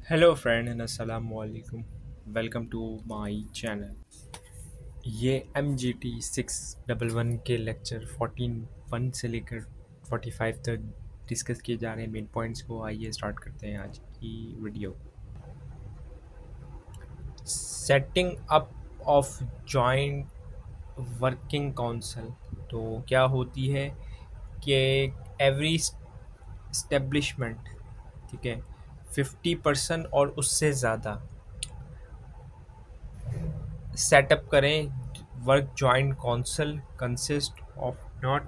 Hello friend and अस्सलाम वालेकुम। Welcome to my channel. ये एम जी टी 611 के लेक्चर 14 से लेकर 45 तक डिस्कस किए जा रहे हैं मेन पॉइंट्स को। आइए स्टार्ट करते हैं आज की video. Setting up of joint working council. तो क्या होती है कि एवरी इस्टेब्लिशमेंट, ठीक है, 50% और उससे ज़्यादा सेटअप करें work joint council consist of not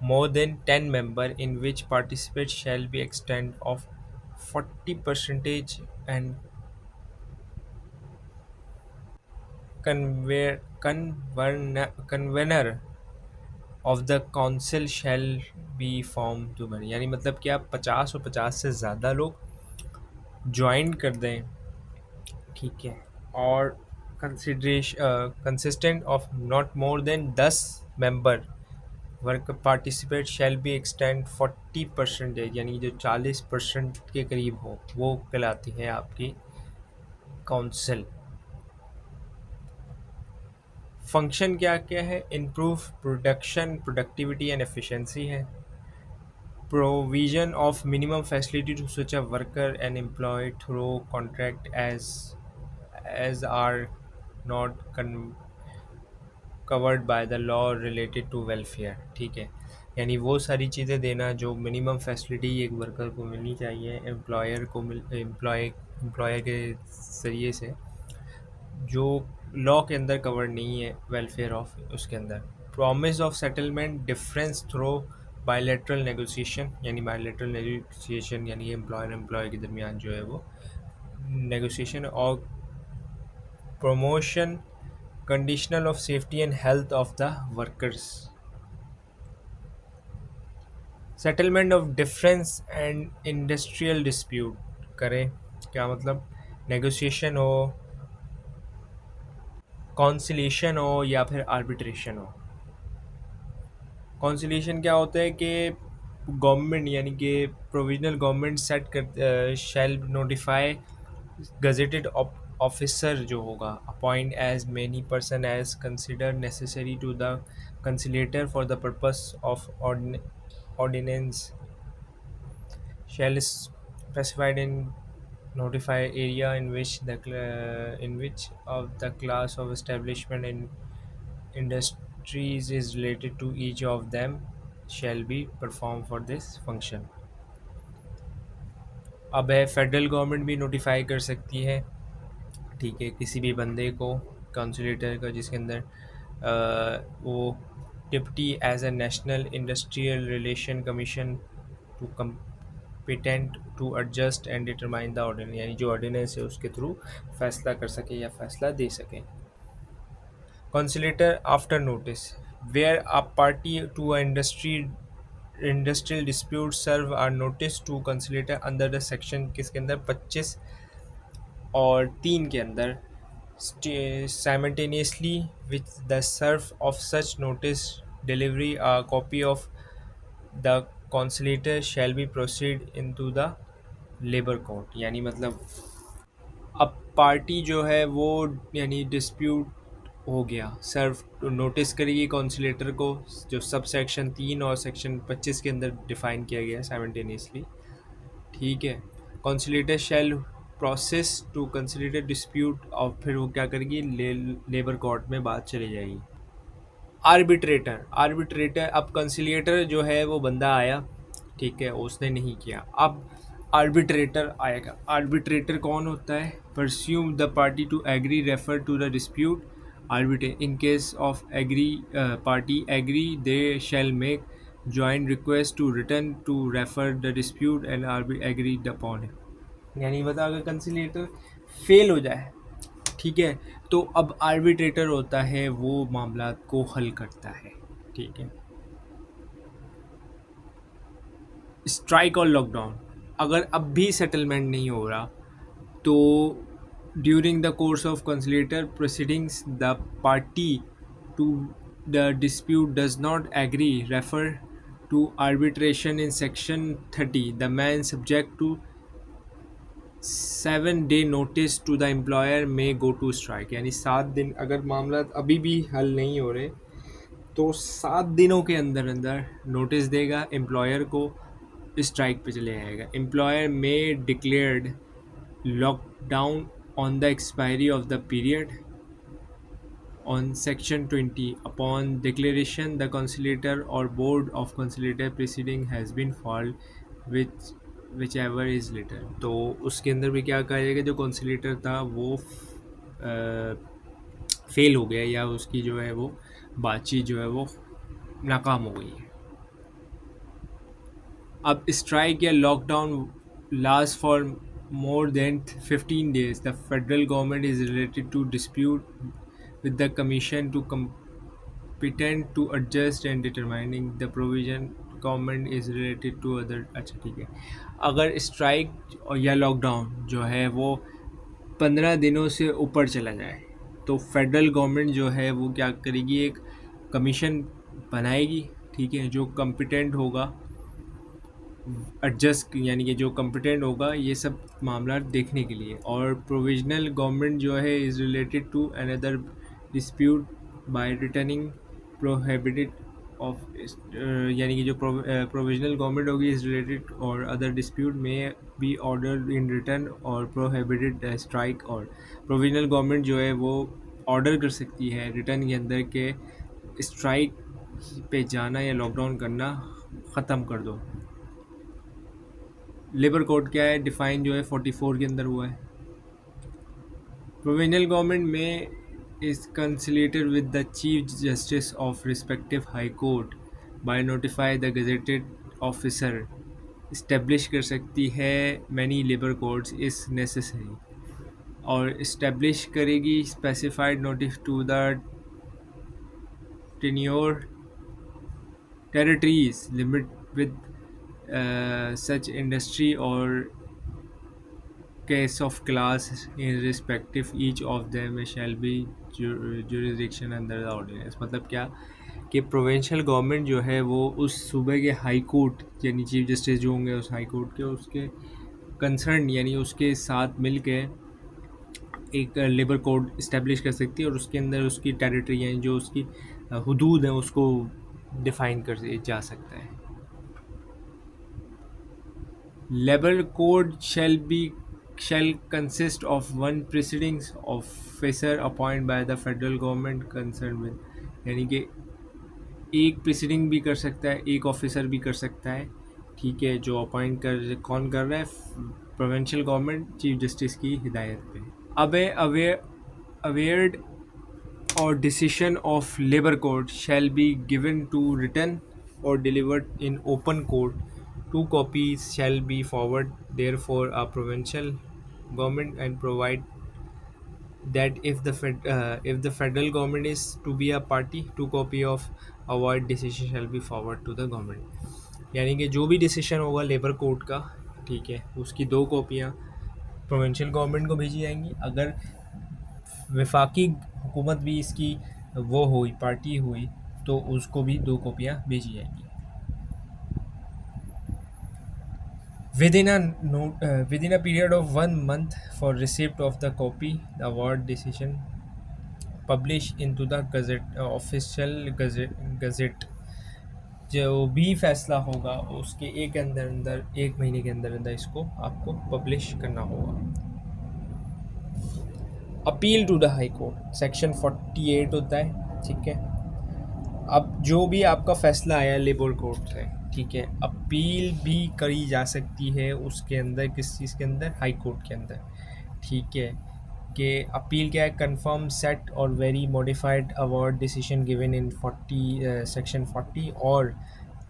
more than 10 member in which participants shall be extent of 40 percentage and convener of the council shall be formed to बने। यानी मतलब कि आप 50 और 50 से ज़्यादा लोग ज्वाइन कर दें, ठीक है, और consistent of not more than 10 member work participate shall be extend 40%, यानी जो 40% के करीब हो वो कहलाती है आपकी काउंसिल। फंक्शन क्या क्या है? Improve production, productivity and efficiency है। Provision of minimum facility to such a worker and employee through contract as are not covered by the law related to welfare, ठीक है। यानी वो सारी चीज़ें देना जो मिनिमम फैसिलिटी एक वर्कर को मिलनी चाहिए एम्प्लॉयर को एम्प्लॉयर के ज़रिए से, जो लॉ के अंदर कवर नहीं है वेलफेयर ऑफ उसके अंदर। Promise of settlement difference through bilateral negotiation, यानी बायलैटरल नेगोशिएशन यानी एम्प्लॉयर एम्प्लॉय के दरमियान जो है वो नेगोशिएशन। और promotion conditional of safety and health of the workers. Settlement of difference and industrial dispute करें। क्या मतलब? नेगोशिएशन हो, कॉन्सिलेशन हो या फिर आर्बिट्रेशन हो। कॉन्सिलेशन क्या होता है कि गवर्नमेंट यानी कि प्रोविजनल गवर्नमेंट सेट कर शैल नोटिफाई गजेटेड ऑफिसर जो होगा appoint as many person as consider necessary to the conciliator for the purpose of ordinance shall specified in notify area in which in which of the class of establishment in industries is related to each of them shall be performed for this function। अब है federal government भी notify कर सकती है, ठीक है, किसी भी बंदे को कंसुलेटर का जिसके अंदर वो deputy as a national industrial relation commission to patent to adjust and determine the ordinance, यानी जो ऑर्डिनेंस है उसके थ्रू फैसला कर सके या फैसला दे सके। Conciliator after notice where a party to a industrial dispute serve or notice to conciliator under the section किसके अंदर 25 और 3 के अंदर simultaneously with the serve of such notice delivery a copy of the conciliator shall be proceed into the labour court. यानी मतलब अब party जो है वो यानी डिस्प्यूट हो गया, सर्व नोटिस करेगी कॉन्सिलेटर को, जो सब सेक्शन 3 और सेक्शन 25 के अंदर डिफाइन किया गया है साइमल्टेनियसली, ठीक है। कॉन्सिलेटर शैल प्रोसेस टू कंसिलेटर डिस्प्यूट, और फिर वो क्या करेगी, लेबर कोर्ट में बात चली जाएगी। आर्बिट्रेटर आर्बिट्रेटर अब कंसिलिएटर जो है वो बंदा आया, ठीक है, उसने नहीं किया, अब आर्बिट्रेटर आएगा। आर्बिट्रेटर कौन होता है? Presume the party to agree refer to the dispute arbitrate in case of agree party agree they shall make joint request to return to refer the dispute and arbi agree upon it. यानी बता अगर कंसिलिएटर fail हो जाए, ठीक है, तो अब arbitrator होता है वो मामला को हल करता है, ठीक है। स्ट्राइक और लॉकडाउन, अगर अब भी सेटलमेंट नहीं हो रहा तो during the course of conciliator proceedings the party to the dispute does not agree refer to arbitration in section 30 the man subject to 7 day notice to the employer में go to strike, यानी 7 दिन, अगर मामला अभी भी हल नहीं हो रहे तो 7 दिनों के अंदर अंदर नोटिस देगा एम्प्लॉयर को, स्ट्राइक पे चले जाएगा. एम्प्लॉयर में declared lockdown on the expiry of the period on Section 20. Upon declaration, the conciliator or board of conciliator proceeding has been filed with whichever is later. तो उसके अंदर भी क्या कहा जाएगा, जो conciliator था वो फेल हो गया या उसकी जो है वो बातचीत जो है वो नाकाम हो गई है. अब स्ट्राइक या lockdown last for more than 15 days, the federal government is related to dispute with the commission to competent to adjust and determining the provision government is related to other. अच्छा ठीक है, अगर स्ट्राइक या lockdown जो है वो 15 दिनों से ऊपर चला जाए तो फेडरल गवर्नमेंट जो है वो क्या करेगी, एक कमीशन बनाएगी, ठीक है, जो कम्पिटेंट होगा एडजस्ट, यानी कि जो कम्पिटेंट होगा ये सब मामला देखने के लिए. और प्रोविजनल गवर्नमेंट जो है is related to another dispute by returning prohibited of, यानी कि जो प्रोविजनल गवर्नमेंट होगी इज़ रिलेटेड और अदर डिस्प्यूट में बी ऑर्डर इन रिटर्न और प्रोहिबिटेड स्ट्राइक. और प्रोविजनल गवर्नमेंट जो है वो ऑर्डर कर सकती है रिटर्न के अंदर के स्ट्राइक पे जाना या लॉकडाउन करना ख़त्म कर दो. लेबर कोड क्या है, डिफाइन जो है 44 के अंदर हुआ है. प्रोविजनल गवर्नमेंट में is conciliated with the chief justice of respective high court by notify the gazetted officer. Establish कर सकती है many labour codes is necessary, और इस्टेब्लिश करेगी specified notice to the tenure territories limit with such industry or case of class irrespective each of them shall be jurisdiction under the ordinance. मतलब क्या कि provincial government जो है वो उस सूबे के हाई कोर्ट यानी चीफ जस्टिस जो होंगे उस हाई कोर्ट के उसके कंसर्न यानी उसके साथ मिल के एक लेबर कोड इस्टेब्लिश कर सकती है और उसके अंदर उसकी टेरिटरी यानी जो उसकी हदूद है उसको डिफ़ाइन कर जा सकता है. Labor code shall consist of one presiding officer appointed by the federal government concerned with, यानी कि एक प्रिसीडिंग भी कर सकता है, एक ऑफिसर भी कर सकता है, ठीक है, जो अपॉइंट कौन कर रहा है, प्रोविंशियल गवर्नमेंट चीफ जस्टिस की हिदायत पे. अब है अवेयर्ड और decision of labour code shall be given to written or delivered in open court. 2 copies shall be forwarded therefore a provincial government and provide that if the federal government is to be a party, 2 copy of award decision shall be forwarded to the government. यानी कि जो भी decision होगा labour court का, ठीक है, उसकी 2 कॉपियाँ प्रोविंशियल गवर्नमेंट को भेजी जाएंगी. अगर वफाकी हुकूमत भी इसकी वो हुई पार्टी हुई तो उसको भी 2 कॉपियाँ भेजी जाएंगी. Within a period of 1 month for receipt of the copy, the award decision published into the official gazette. जो भी फैसला होगा उसके एक महीने के अंदर अंदर इसको आपको पब्लिश करना होगा. Appeal to the high court section 48 होता है, ठीक है. अब जो भी आपका फ़ैसला आया लेबर कोर्ट से, ठीक है, अपील भी करी जा सकती है उसके अंदर, किस चीज़ के अंदर, हाई कोर्ट के अंदर, ठीक है. कि अपील क्या है, कंफर्म सेट और very modified award decision given in 40 section 40 और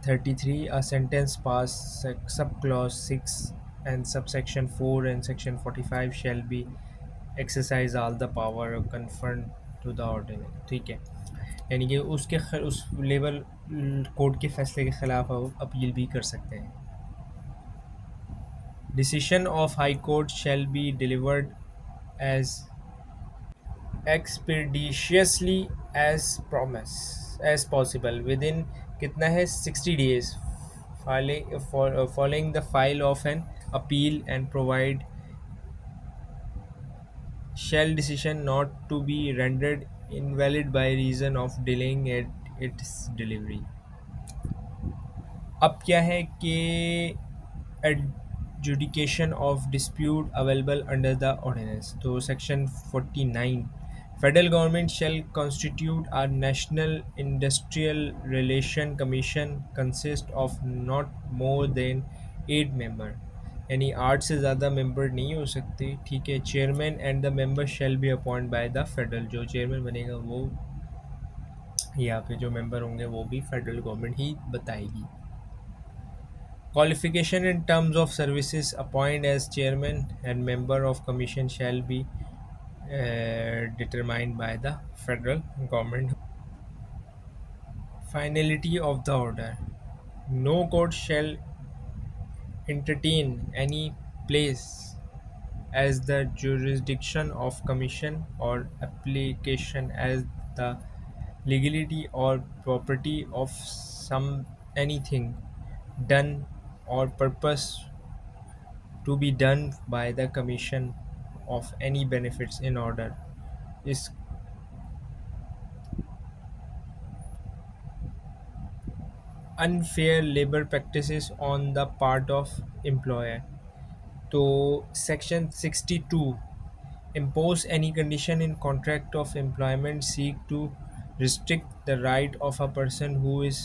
33 a sentence pass sub clause 6 and sub section 4 and section 45 shall be exercise all the power confirm to the ordinance, ठीक है. यानी कि उस लेबर कोर्ट के फैसले के ख़िलाफ़ अपील भी कर सकते हैं. Decision of high court shall be delivered as expeditiously as possible within कितना है 60 days following the file of an appeal and provide shall decision not to be rendered invalid by reason of delaying its delivery. अब क्या है कि adjudication of dispute available under the ordinance. तो section 49, federal government shall constitute a national industrial relation commission consist of not more than 8 member, यानी 8 से ज़्यादा member नहीं हो सकते. ठीक है. Chairman and the member shall be appoint by the federal. जो चेयरमैन बनेगा वो, यहाँ पे जो मेंबर होंगे वो भी फेडरल गवर्नमेंट ही बताएगी. Qualification in terms of services appointed as chairman and member of commission shall be determined by the federal government. Finality of the order. No court shall entertain any place as the jurisdiction of commission or application as the legality or property of some anything done or purpose to be done by the commission of any benefits in order is unfair labor practices on the part of employer. तो section 62, impose any condition in contract of employment seek to restrict the right of a person who is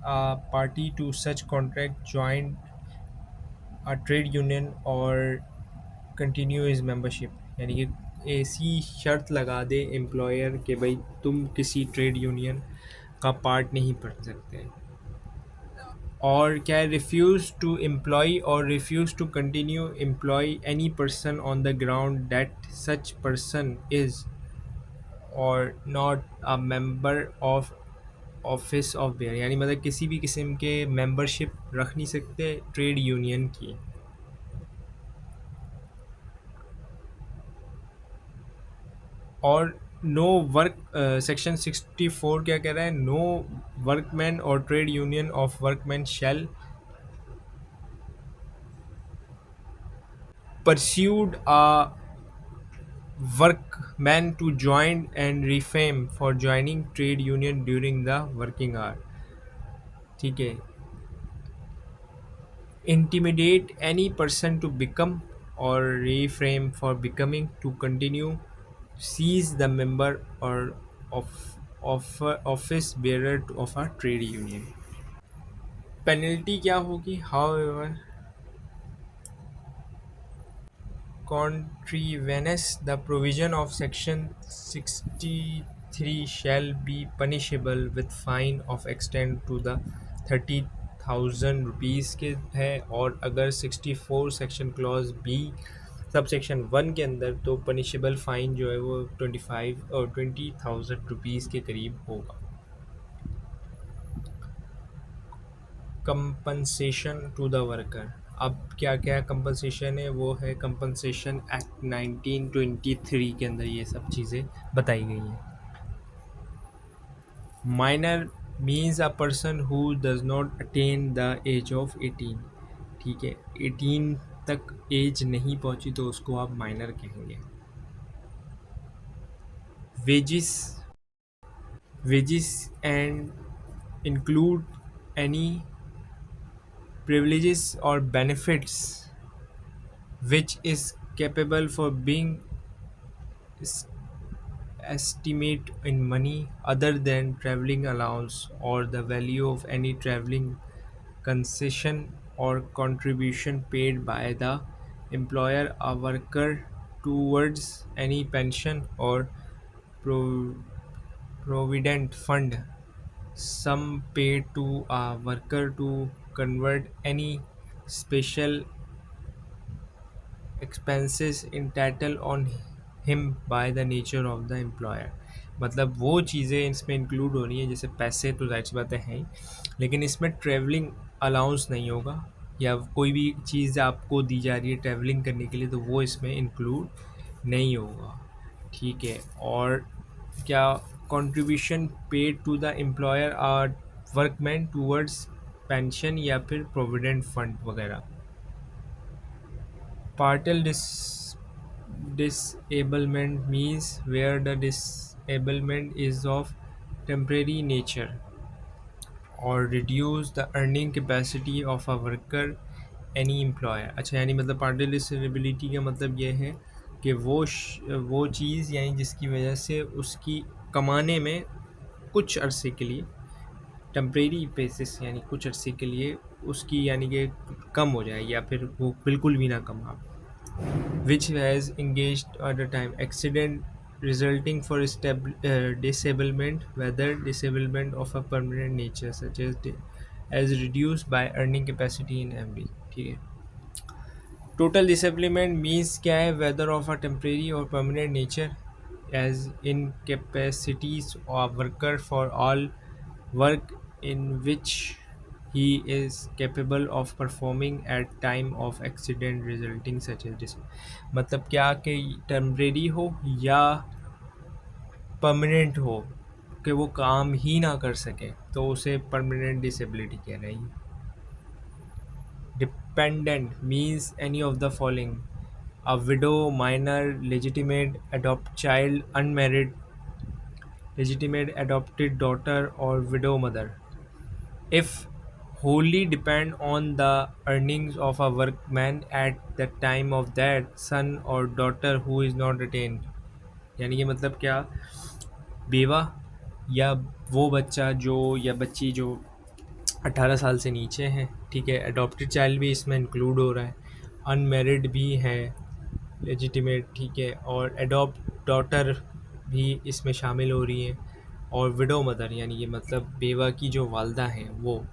a party to such contract join a trade union or continue is membership. यानी कि ऐसी शर्त लगा दे employer कि भाई तुम किसी trade union का पार्ट नहीं बन सकते. और क्या है, रिफ्यूज़ टू एम्प्लॉय और refuse to continue employ any person on the ground that such person is और not a member of office of bearer. यानी मतलब किसी भी किस्म के मेंबरशिप रख नहीं सकते ट्रेड यूनियन की. और नो वर्क, सेक्शन 64 क्या कह रहा है, नो वर्कमैन और trade union of workman shall persuade a workman to join and refrain for joining trade union during the working hour. ठीक है. Intimidate any person to become or refrain for becoming to continue seize the member or of office bearer of a trade union. Penalty क्या होगी, how ever contravenes the provision of section 63 shall be punishable with fine of extent to the 30,000 rupees के है. और अगर 64 section clause B sub section 1 के अंदर तो punishable fine जो है वो 25 और 20,000 रुपीज़ के करीब होगा. Compensation to the worker. अब क्या क्या कंपनसेशन है, वो है कंपनसेशन एक्ट 1923 के अंदर ये सब चीज़ें बताई गई हैं. Minor means a person who does not attain the age of 18. ठीक है. 18 तक एज नहीं पहुंची तो उसको आप माइनर कहेंगे. Wages wages and include any privileges or benefits which is capable for being es- estimate in money other than traveling allowance or the value of any traveling concession or contribution paid by the employer a worker towards any pension or pro- provident fund sum paid to a worker to convert any special expenses entitled on him by the nature of the employer. मतलब वो चीज़ें इसमें include हो रही हैं, जैसे पैसे तो जाहिर सी बातें हैं ही, लेकिन इसमें ट्रैवलिंग अलाउंस नहीं होगा या कोई भी चीज़ आपको दी जा रही है ट्रैवलिंग करने के लिए तो वो इसमें इंक्लूड नहीं होगा. ठीक है. और क्या, contribution paid to the employer are workman towards pension या फिर प्रोविडेंट फंड वगैरह. Partial disablement means where the disablement is of temporary nature और reduce the earning capacity of a worker any employer। अच्छा, यानी मतलब पार्टियल डिसेबिलिटी का मतलब ये है कि वो चीज़ यानी जिसकी वजह से उसकी कमाने में कुछ अरसे के लिए टेम्परेरी बेसिस यानी कुछ अरसे के लिए उसकी यानी कि कम हो जाए या फिर वो बिल्कुल भी ना कमा, which has engaged at a time accident resulting for disablement, whether disablement of a permanent nature such as as reduced by earning capacity in MD। ठीक है, total disablement means क्या है, whether of a temporary or permanent nature as incapacities of worker for all work in which he is capable of performing at time of accident resulting such as मतलब क्या कि temporary हो या permanent हो कि वो काम ही ना कर सके तो उसे परमानेंट डिसेबिलिटी कह रहे हैं। Dependent means any of the following: a widow, minor, legitimate adopted daughter or widow mother, if wholly depend on the earnings of a workman at the time of that son or daughter who is not retained। यानी कि मतलब क्या, बेवा या वो बच्चा जो या बच्ची जो 18 साल से नीचे हैं, ठीक है, अडॉप्टेड चाइल्ड भी इसमें इंक्लूड हो रहा है, अनमेरिड भी है लेजिटिमेट, ठीक है, और एडॉप्ट डॉटर भी इसमें शामिल हो रही हैं, और विडो मदर यानी कि मतलब बेवा की जो वालदा हैं वो,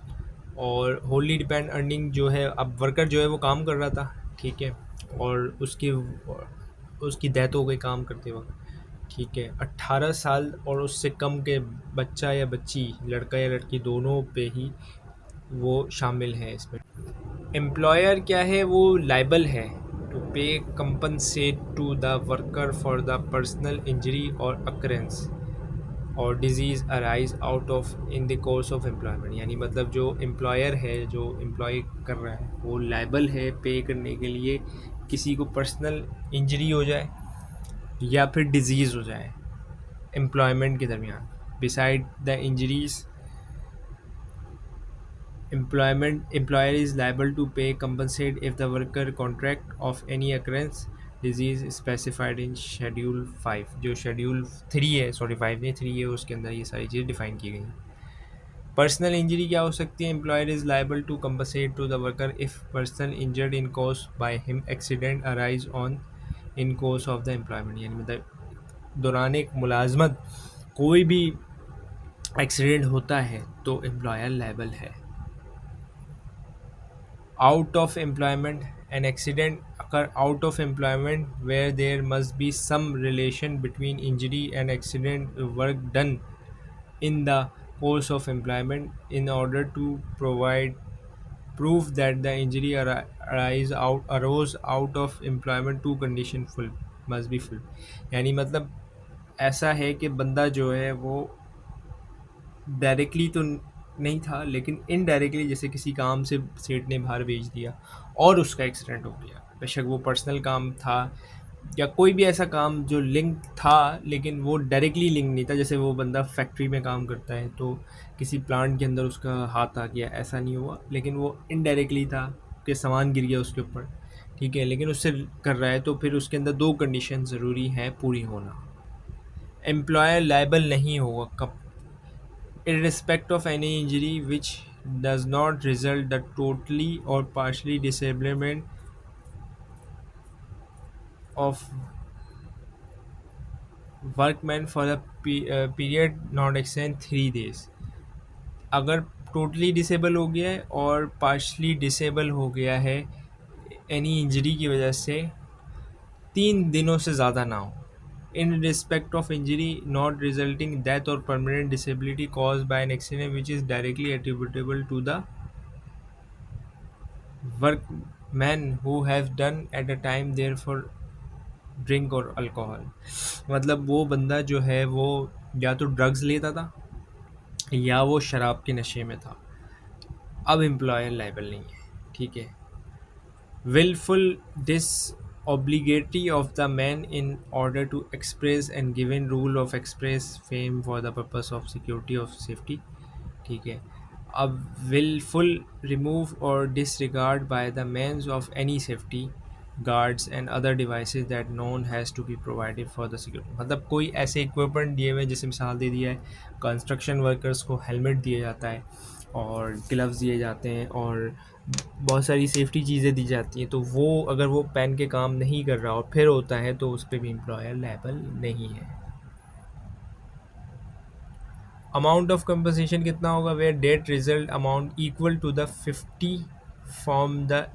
और होली डिपेंड अर्निंग जो है, अब वर्कर जो है वो काम कर रहा था, ठीक है, और उसकी डेथ हो गई काम करते वक्त, ठीक है, 18 साल और उससे कम के बच्चा या बच्ची, लड़का या लड़की दोनों पे ही वो शामिल है इसमें। एम्प्लॉयर क्या है, वो लाइबल है to pay compensate to the worker for the personal injury और अकरेंस और disease arise out of in the course of employment. यानी मतलब जो एम्प्लॉयर है जो एम्प्लॉय कर रहा है वो लाइबल है पे करने के लिए किसी को पर्सनल इंजरी हो जाए या फिर डिजीज़ हो जाए एम्प्लॉयमेंट के दरमियान। Beside the injuries, employer is liable to pay compensate if the worker contract of any occurrence disease specified in schedule 5। जो schedule 3 है, सॉरी 5 नहीं 3 है, उसके अंदर ये सारी चीज़ें डिफाइन की गई हैं। पर्सनल इंजरी क्या हो सकती है, employer is liable to compensate to the worker if person injured in course by him accident arise on in course of the employment. यानी मतलब दौरान एक मुलाजमत कोई भी एक्सीडेंट होता है तो एम्प्लॉयर लाइबल है। Out of employment, an accident occur out of employment where there must be some relation between injury and accident work done in the course of employment in order to provide proof that the injury arose out of employment, two condition full must be full। यानी मतलब ऐसा है कि बंदा जो है वो directly तो नहीं था लेकिन इनडायरेक्टली जैसे किसी काम से सेठ ने बाहर भेज दिया और उसका एक्सीडेंट हो गया, बेशक वो पर्सनल काम था या कोई भी ऐसा काम जो लिंक था लेकिन वो डायरेक्टली लिंक नहीं था, जैसे वो बंदा फैक्ट्री में काम करता है तो किसी प्लांट के अंदर उसका हाथ आ गया, ऐसा नहीं हुआ, लेकिन वो इनडायरेक्टली था कि सामान गिर गया उसके ऊपर, ठीक है, लेकिन उससे कर रहा है तो फिर उसके अंदर दो कंडीशन ज़रूरी है पूरी होना। एम्प्लॉयर लाइबल नहीं होगा कब, irrespect of any injury which does not result the totally or partially disablement of workman for the period not exceed 3 days। अगर टोटली डिसेबल हो गया है और पार्शली डिसेबल हो गया है एनी इंजरी की वजह से 3 दिनों से ज़्यादा ना हो, in respect of injury not resulting death or permanent disability caused by an accident which is directly attributable to the workman who have done at a time therefore drink और alcohol. मतलब वो बंदा जो है वो या तो ड्रग्स लेता था या वो शराब के नशे में था, अब एम्प्लॉयर लाइबल नहीं है, ठीक है। willful disobligatory of the man in order to express and given rule of express fame for the purpose of security of safety. ठीक है. A willful remove or disregard by the means of any safety guards and other devices that known has to be provided for the security. मतलब कोई ऐसे equipment दिए हुए हैं, जैसे मिसाल दे दिया है कंस्ट्रक्शन वर्कर्स को हेलमेट दिया जाता है और ग्लव्स दिए जाते हैं और बहुत सारी सेफ्टी चीज़ें दी जाती हैं, तो वो अगर वो पहन के काम नहीं कर रहा और फिर होता है तो उस पर भी एम्प्लॉयर लायबल नहीं है. अमाउंट ऑफ कंपनसेशन कितना होगा? Where that result amount equal to the 50 from the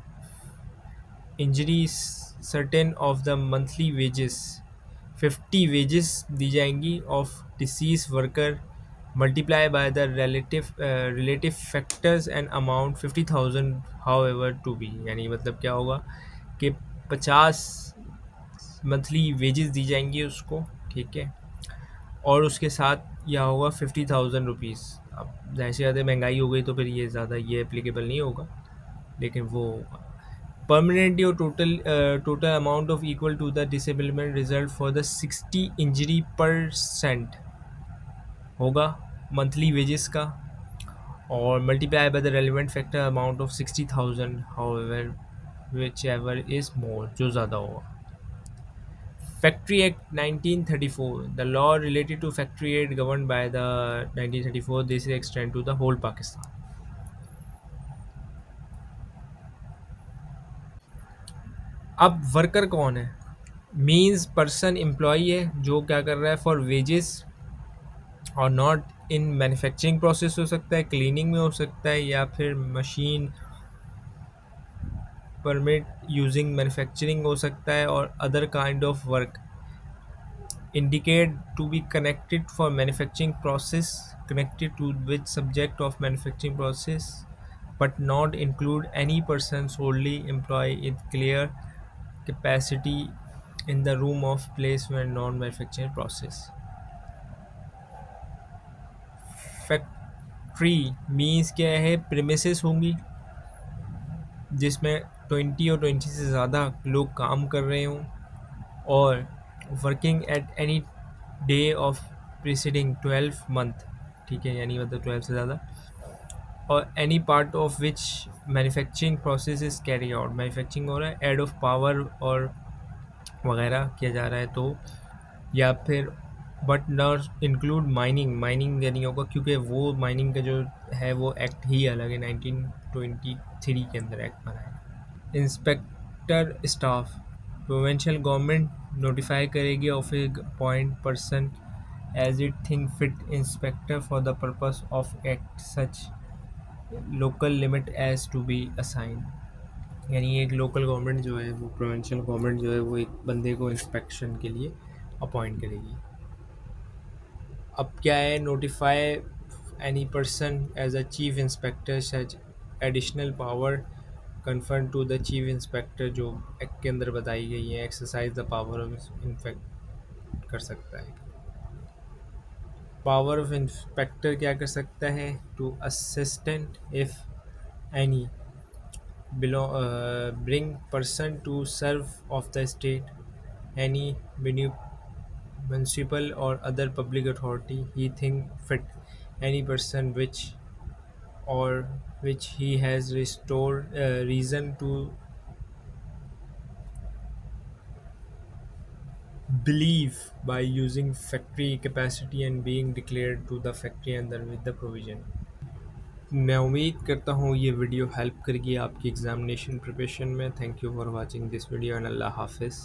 injury certain of the monthly wages. 50 wages दी जाएंगी of disease worker multiply by the relative factors and amount 50,000 however to be. यानी मतलब क्या होगा कि 50 monthly wages दी जाएंगी उसको, ठीक है, और उसके साथ यह होगा 50,000 रुपीज़. अब ज़ाहिर सी बात है महंगाई हो गई तो फिर ये ज़्यादा ये एप्लीकेबल नहीं होगा, लेकिन वो होगा. परमानेंटली और total amount of equal to the disablement result for the 60 injury % होगा मंथली वेजेस का, और multiply by the relevant factor amount of 60,000 however whichever is more, जो ज़्यादा होगा. Factory Act 1934. The law related to Factory Act governed by the 1934. This is extend to the whole Pakistan. अब worker कौन है? Means person employee है जो क्या कर रहा है फॉर वेजेस और नॉट इन मैन्युफैक्चरिंग प्रोसेस हो सकता है, क्लीनिंग में हो सकता है, या फिर मशीन परमिट यूजिंग मैन्युफैक्चरिंग हो सकता है, और other kind of work indicate to be connected for manufacturing process, connected to which subject of manufacturing process, but not include any person solely employed in clear capacity in the room of place when non-manufacturing process. Factory means क्या है? Premises होंगी जिसमें 20 और 20 से ज़्यादा लोग काम कर रहे हों, और working at any day of preceding 12 month, ठीक है, यानी मतलब 12 से ज़्यादा, और any part of which manufacturing process is carry out, manufacturing हो रहा है, एड ऑफ पावर और वगैरह किया जा रहा है तो, या फिर but not include mining. Mining यानी होगा क्योंकि वो माइनिंग का जो है वो एक्ट ही अलग है, 1923 के अंदर एक्ट बना है. Inspector staff provincial government notify करेगी of a appoint person as it think fit inspector for the purpose of act such local limit as to be assign. यानी एक लोकल गवर्नमेंट जो है वो प्रोविंशियल गवर्नमेंट जो है वो एक बंदे को इंस्पेक्शन के लिए अपॉइंट करेगी. अब क्या है? Notify any person as a chief inspector such additional power confirm to the chief inspector जो एक्ट के अंदर बताई गई है. Exercise the power of inspect कर सकता है. पावर ऑफ इंस्पेक्टर क्या कर सकता है? To assistant if any bring person to serve of the state any municipal or other public authority he think fit any person which he has restored reason to believe by using factory capacity and being declared to the factory under with the provision. मैं उम्मीद करता हूँ ये video help करेगी आपकी examination preparation में. Thank you for watching this video and अल्लाह हाफिज़.